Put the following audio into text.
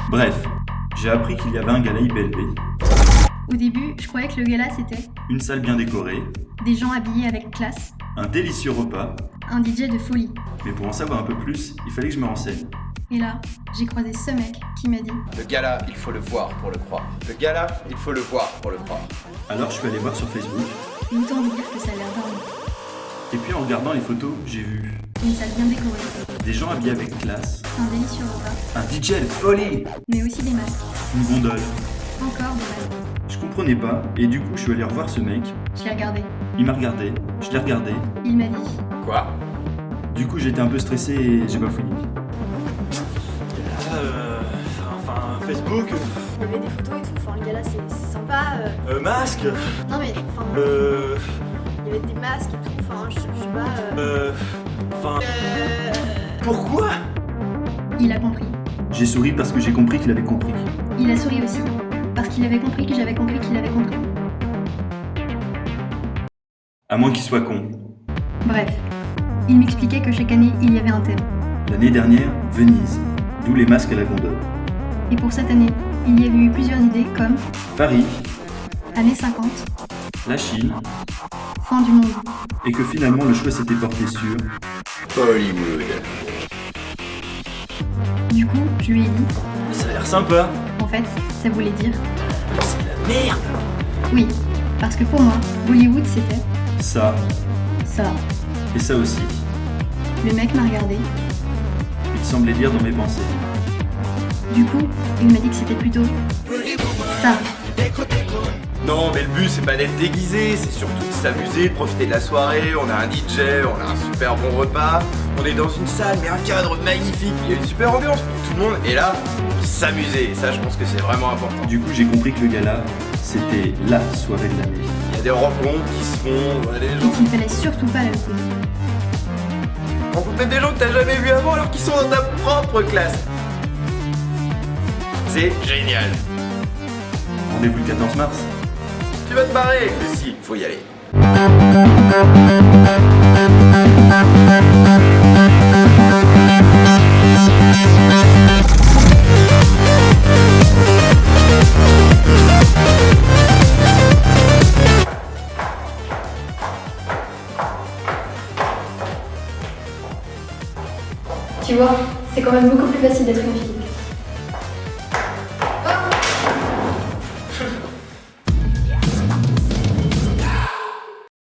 Bref, j'ai appris qu'il y avait un gala IPLB, Au début, je croyais que le gala c'était une salle bien décorée, des gens habillés avec classe, un délicieux repas, un DJ de folie. mais pour en savoir un peu plus, il fallait que je me renseigne. Et là, j'ai croisé ce mec qui m'a dit Le gala, il faut le voir pour le croire. Le gala, il faut le voir pour le croire. Alors je suis allé voir sur Facebook, « Autant vous dire que ça a l'air dingue. et puis en regardant les photos, j'ai vu Une salle bien décorée, des gens habillés avec classe, un délicieux repas, un DJ de folie, mais aussi des masques. une gondole. Encore des masques. Je comprenais pas, et du coup je suis allé revoir ce mec, Je l'ai regardé. il m'a regardé, je l'ai regardé, Il m'a dit Quoi? du coup j'étais un peu stressé et j'ai pas fouillé. Facebook, Il y avait des photos et tout, enfin le gala c'est sympa. masque, Non mais enfin il y avait des masques et tout, enfin je sais pas. pourquoi? Il a compris. J'ai souri parce que j'ai compris qu'il avait compris. Il a souri aussi. Parce qu'il avait compris que j'avais compris qu'il avait compris. À moins qu'il soit con. Bref, il m'expliquait que chaque année, il y avait un thème. L'année dernière, Venise, d'où les masques à la gondole. Et pour cette année, il y avait eu plusieurs idées comme Paris, années 50, la Chine, fin du monde. et que finalement le choix s'était porté sur Hollywood. Du coup, je lui ai dit, Ça a l'air sympa. en fait, ça voulait dire C'est de la merde. oui. Parce que pour moi, Bollywood c'était ça ça. et ça aussi. Le mec m'a regardé. Il semblait lire dans mes pensées. Du coup, il m'a dit que c'était plutôt ça. Non, mais le but, c'est pas d'être déguisé, c'est surtout de s'amuser, de profiter de la soirée. On a un DJ, on a un super bon repas. On est dans une salle, mais un cadre magnifique. Il y a une super ambiance pour tout le monde. Et là, s'amuser. Ça, je pense que c'est vraiment important. Du coup, j'ai compris que le gala, c'était la soirée de l'année. Il y a des rencontres qui se font, on a des Et gens. qu'il fallait surtout pas la louper. Rencontre même des gens que t'as jamais vus avant alors qu'ils sont dans ta propre classe. C'est génial. Rendez-vous le 14 mars. Tu vas te barrer, mais si, faut y aller. Tu vois, c'est quand même beaucoup plus facile d'être une fille.